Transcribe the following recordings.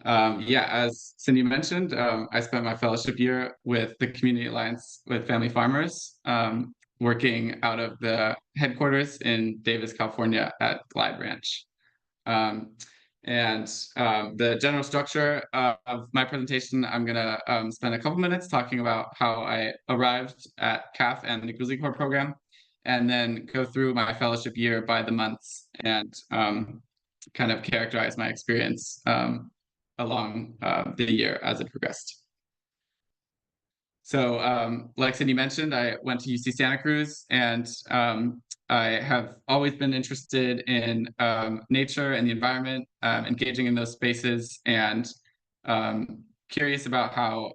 Yeah, as Cindy mentioned, I spent my fellowship year with the Community Alliance with Family Farmers, working out of the headquarters in Davis, California at Glide Ranch. Um, and the general structure of my presentation, I'm going to spend a couple minutes talking about how I arrived at CAFF and the GrizzlyCorps program, and then go through my fellowship year by the months and kind of characterize my experience along the year as it progressed. So like Cindy mentioned, I went to UC Santa Cruz, and I have always been interested in nature and the environment, engaging in those spaces, and curious about how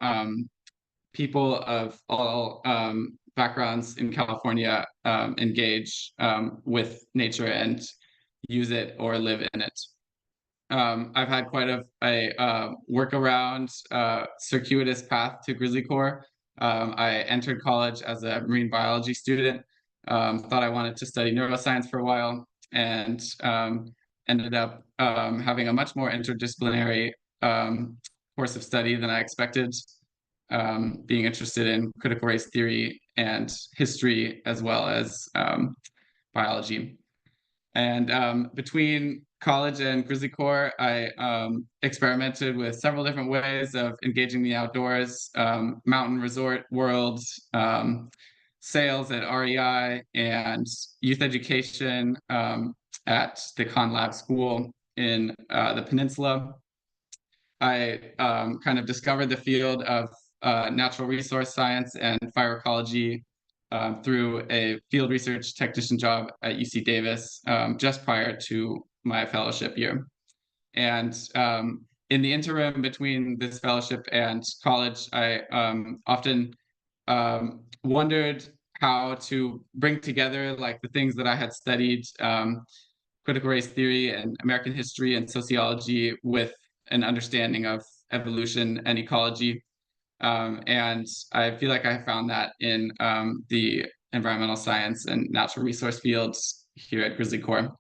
people of all backgrounds in California engage with nature and use it or live in it. I've had quite a workaround, circuitous path to GrizzlyCorps. I entered college as a marine biology student, thought I wanted to study neuroscience for a while, and ended up having a much more interdisciplinary course of study than I expected, being interested in critical race theory and history, as well as biology. And between college and GrizzlyCorps, I experimented with several different ways of engaging the outdoors: mountain resort world, sales at REI, and youth education at the Lab School in the Peninsula. I kind of discovered the field of natural resource science and fire ecology through a field research technician job at UC Davis just prior to my fellowship year. And in the interim between this fellowship and college, I often wondered how to bring together like the things that I had studied, critical race theory and American history and sociology, with an understanding of evolution and ecology. And I feel like I found that in the environmental science and natural resource fields here at GrizzlyCorps.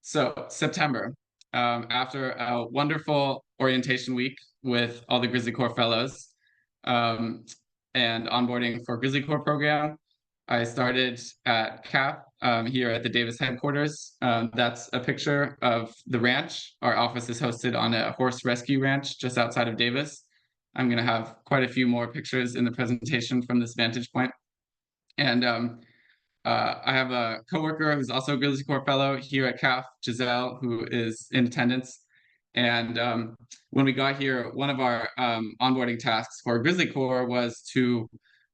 So September, after a wonderful orientation week with all the GrizzlyCorps fellows and onboarding for GrizzlyCorps program, I started at CAFF here at the Davis headquarters. That's a picture of the ranch. Our office is hosted on a horse rescue ranch just outside of Davis. I'm going to have quite a few more pictures in the presentation from this vantage point. And I have a coworker who's also a GrizzlyCorps fellow here at CAFF, Giselle, who is in attendance. And when we got here, one of our onboarding tasks for GrizzlyCorps was to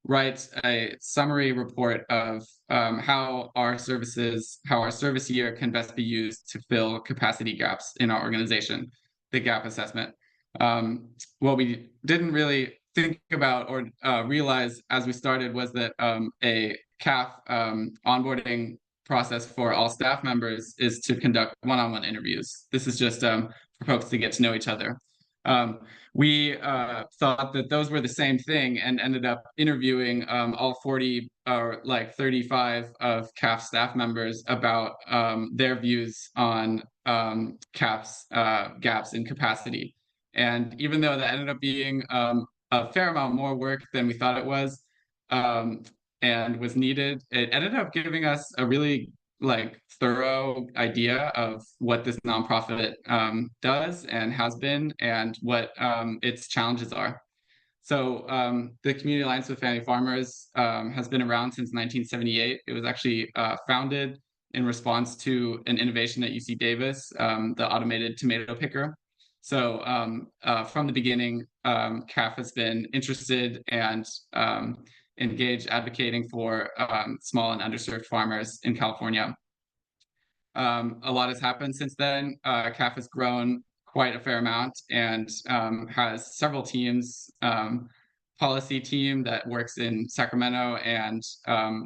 write a summary report of how our service year can best be used to fill capacity gaps in our organization, the gap assessment. What we didn't really think about or realize as we started was that a CAFF onboarding process for all staff members is to conduct one-on-one interviews. This is just for folks to get to know each other. We thought that those were the same thing and ended up interviewing all 40 or like 35 of CAFF staff members about their views on CAFF's gaps in capacity. And even though that ended up being a fair amount more work than we thought it was and was needed, it ended up giving us a really thorough idea of what this nonprofit does and has been, and what its challenges are. So the Community Alliance with Family Farmers has been around since 1978. It was actually founded in response to an innovation at UC Davis, the automated tomato picker. So from the beginning, CAFF has been interested and engaged advocating for small and underserved farmers in California. A lot has happened since then. CAFF has grown quite a fair amount and has several teams, policy team that works in Sacramento and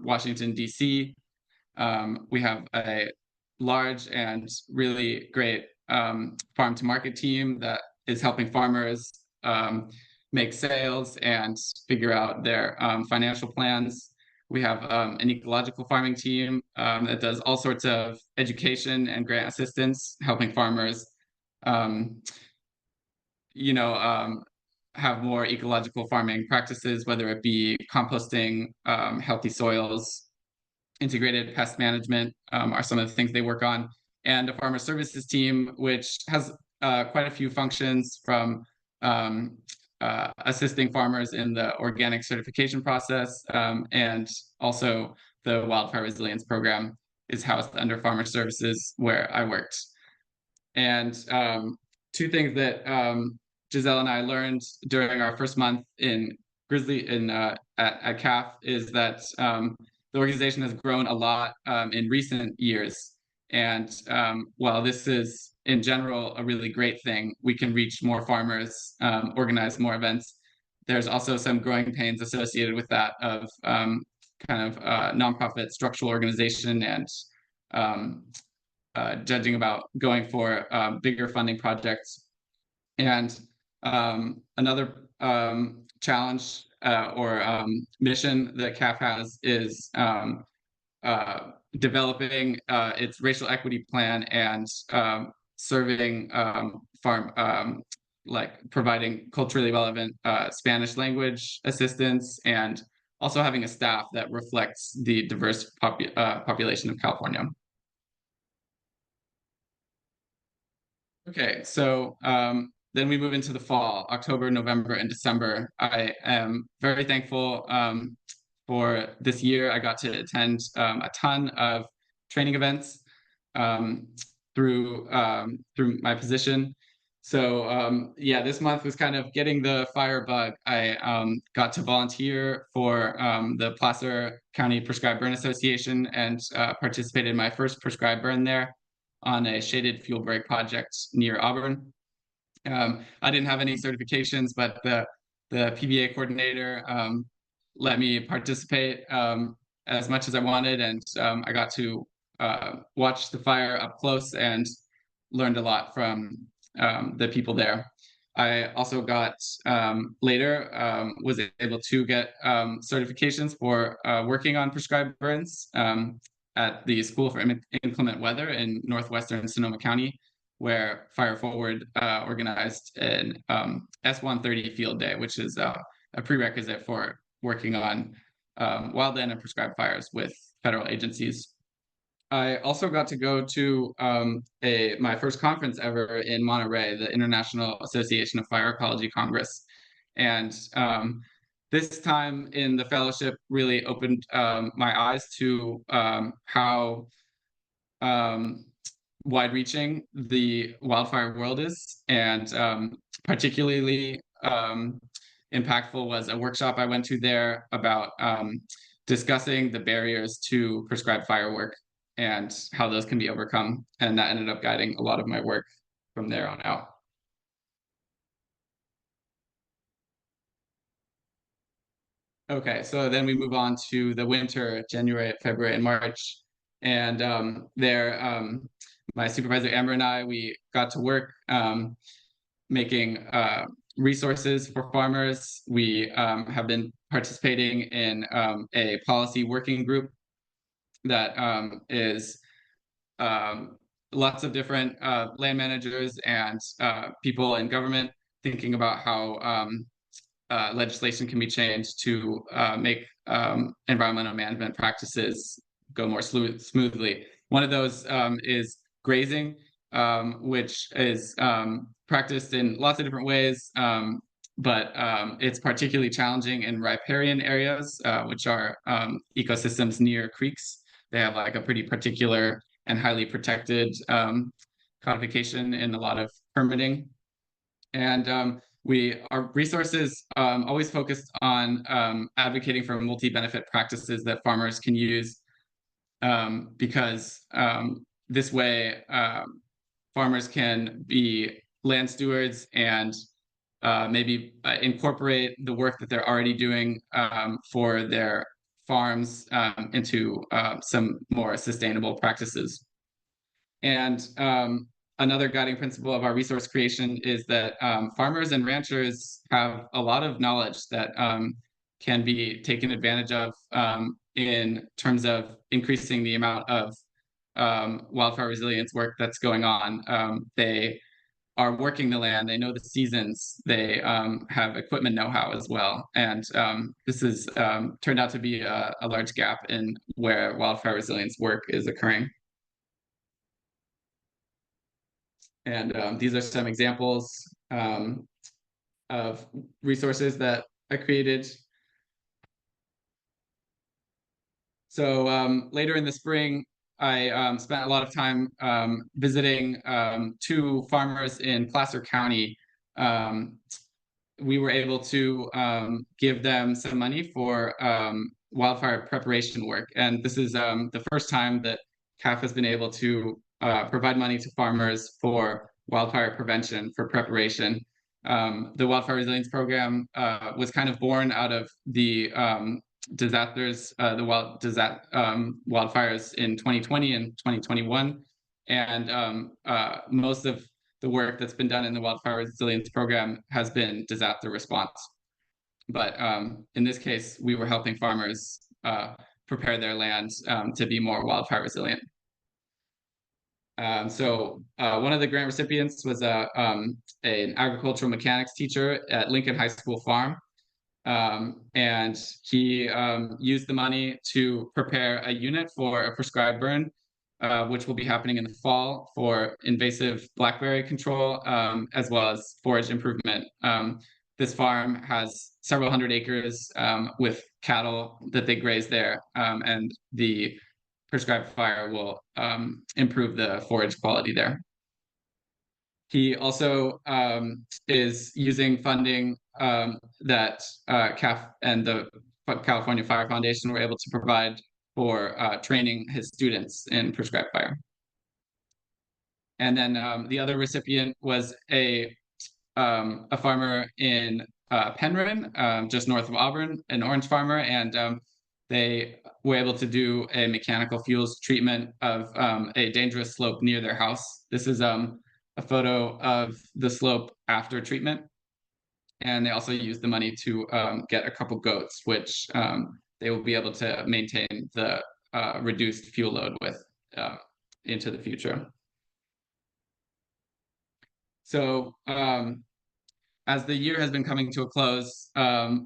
Washington, DC. We have a large and really great farm to market team that is helping farmers make sales and figure out their financial plans. We have an ecological farming team that does all sorts of education and grant assistance, helping farmers, um, you know, have more ecological farming practices, whether it be composting, healthy soils, integrated pest management are some of the things they work on. And a farmer services team, which has quite a few functions from um, assisting farmers in the organic certification process, and also the wildfire resilience program is housed under farmer services where I worked. And two things that Giselle and I learned during our first month in at CAFF is that the organization has grown a lot in recent years. And while this is in general a really great thing, we can reach more farmers, organize more events. There's also some growing pains associated with that of nonprofit structural organization and judging about going for bigger funding projects. And another challenge or mission that CAFF has is developing its racial equity plan and serving like providing culturally relevant Spanish language assistance, and also having a staff that reflects the diverse population of California. Okay, so then we move into the fall, October, November, and December. I am very thankful for this year. I got to attend a ton of training events through my position. So yeah, this month was kind of getting the fire bug. I got to volunteer for the Placer County Prescribed Burn Association and participated in my first prescribed burn there on a shaded fuel break project near Auburn. I didn't have any certifications, but the PBA coordinator let me participate as much as I wanted, and I got to watch the fire up close and learned a lot from the people there. I also got later was able to get certifications for working on prescribed burns at the School for Inclement Weather in northwestern Sonoma County, where Fire Forward organized an S-130 field day, which is a prerequisite for working on wildland and prescribed fires with federal agencies. I also got to go to my first conference ever in Monterey, the International Association of Fire Ecology Congress. And this time in the fellowship really opened my eyes to how wide-reaching the wildfire world is, and particularly impactful was a workshop I went to there about discussing the barriers to prescribed firework and how those can be overcome, and that ended up guiding a lot of my work from there on out. Okay, so then we move on to the winter, January, February, and March. And my supervisor, Amber, and I, we got to work making resources for farmers. We have been participating in a policy working group that is lots of different land managers and people in government thinking about how legislation can be changed to make environmental management practices go more smoothly. One of those is grazing, which is practiced in lots of different ways, but it's particularly challenging in riparian areas, which are ecosystems near creeks. They have like a pretty particular and highly protected codification in a lot of permitting. And our resources always focused on advocating for multi-benefit practices that farmers can use, because this way farmers can be land stewards and maybe incorporate the work that they're already doing for their farms into some more sustainable practices. And another guiding principle of our resource creation is that farmers and ranchers have a lot of knowledge that can be taken advantage of in terms of increasing the amount of wildfire resilience work that's going on. They are working the land, they know the seasons, they have equipment know-how as well. And this has turned out to be a large gap in where wildfire resilience work is occurring. And these are some examples of resources that I created. So later in the spring, I spent a lot of time visiting two farmers in Placer County. We were able to give them some money for wildfire preparation work. And this is the first time that CAFF has been able to provide money to farmers for wildfire prevention, for preparation. The Wildfire Resilience Program was kind of born out of the disasters, wildfires in 2020 and 2021. And most of the work that's been done in the Wildfire Resilience Program has been disaster response. But in this case, we were helping farmers prepare their land to be more wildfire resilient. So one of the grant recipients was an agricultural mechanics teacher at Lincoln High School Farm. And he used the money to prepare a unit for a prescribed burn, which will be happening in the fall for invasive blackberry control, as well as forage improvement. This farm has several hundred acres with cattle that they graze there, and the prescribed fire will improve the forage quality there. He also is using funding that CAFF and the California Fire Foundation were able to provide for training his students in prescribed fire. And then the other recipient was a farmer in Penryn, just north of Auburn, an orange farmer, and they were able to do a mechanical fuels treatment of a dangerous slope near their house. This is a photo of the slope after treatment. And they also used the money to get a couple goats, which they will be able to maintain the reduced fuel load with into the future. So as the year has been coming to a close, I've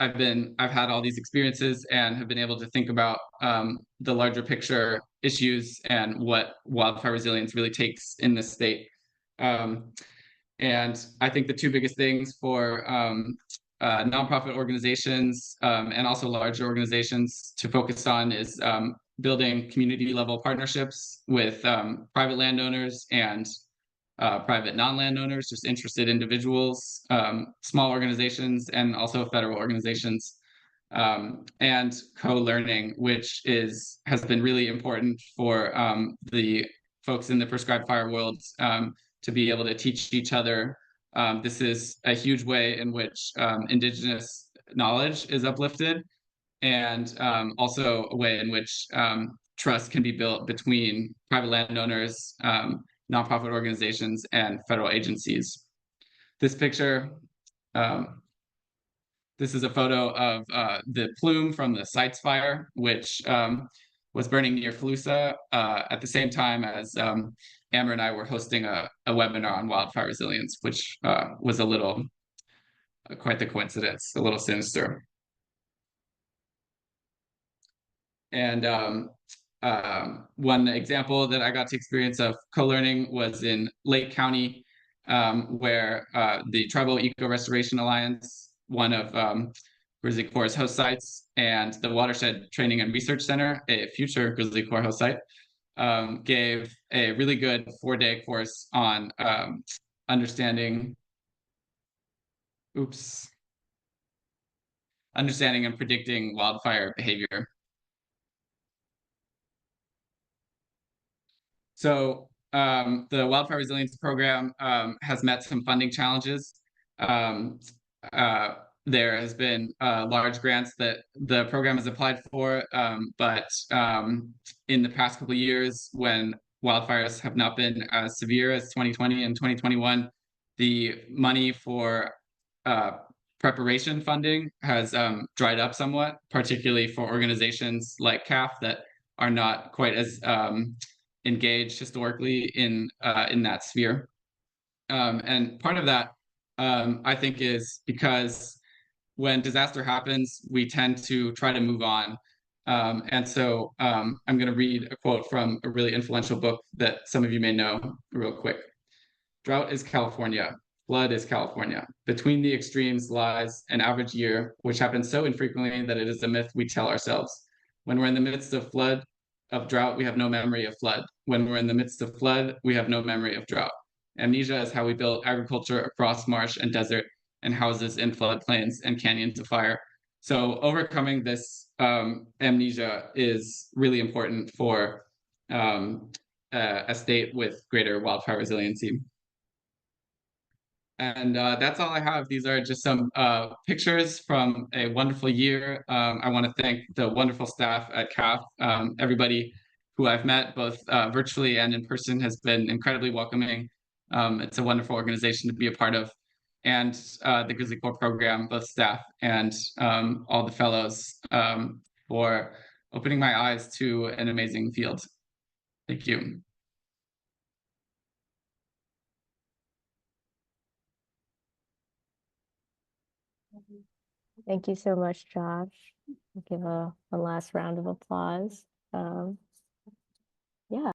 had all these experiences and have been able to think about the larger picture issues and what wildfire resilience really takes in this state. And I think the two biggest things for nonprofit organizations and also larger organizations to focus on is building community level partnerships with private landowners and private non-landowners, just interested individuals, small organizations, and also federal organizations, and co-learning, which has been really important for the folks in the prescribed fire world to be able to teach each other. This is a huge way in which Indigenous knowledge is uplifted, and also a way in which trust can be built between private landowners, nonprofit organizations, and federal agencies. This picture, this is a photo of the plume from the Sites Fire, which was burning near Fallujah at the same time as Amber and I were hosting a webinar on wildfire resilience, which was quite the coincidence, a little sinister. And one example that I got to experience of co-learning was in Lake County, where the Tribal Eco Restoration Alliance, one of GrizzlyCorps' host sites, and the Watershed Training and Research Center, a future GrizzlyCorps host site, gave a really good 4-day course on understanding and predicting wildfire behavior. So the Wildfire Resilience Program has met some funding challenges. There has been large grants that the program has applied for, but in the past couple of years, when wildfires have not been as severe as 2020 and 2021, the money for preparation funding has dried up somewhat, particularly for organizations like CAFF that are not quite as engaged historically in that sphere. And part of that, I think, is because when disaster happens, we tend to try to move on. And so I'm going to read a quote from a really influential book that some of you may know real quick. Drought is California. Flood is California. Between the extremes lies an average year, which happens so infrequently that it is a myth we tell ourselves. When we're in the midst of drought, we have no memory of flood. When we're in the midst of flood, we have no memory of drought. Amnesia is how we build agriculture across marsh and desert and houses in floodplains and canyons of fire. So overcoming this amnesia is really important for a state with greater wildfire resiliency. And that's all I have. These are just some pictures from a wonderful year. I want to thank the wonderful staff at CAFF. Everybody who I've met, both virtually and in person, has been incredibly welcoming. It's a wonderful organization to be a part of. And the GrizzlyCorps program, both staff and all the fellows, for opening my eyes to an amazing field. Thank you. Thank you so much, Josh. I'll give a last round of applause.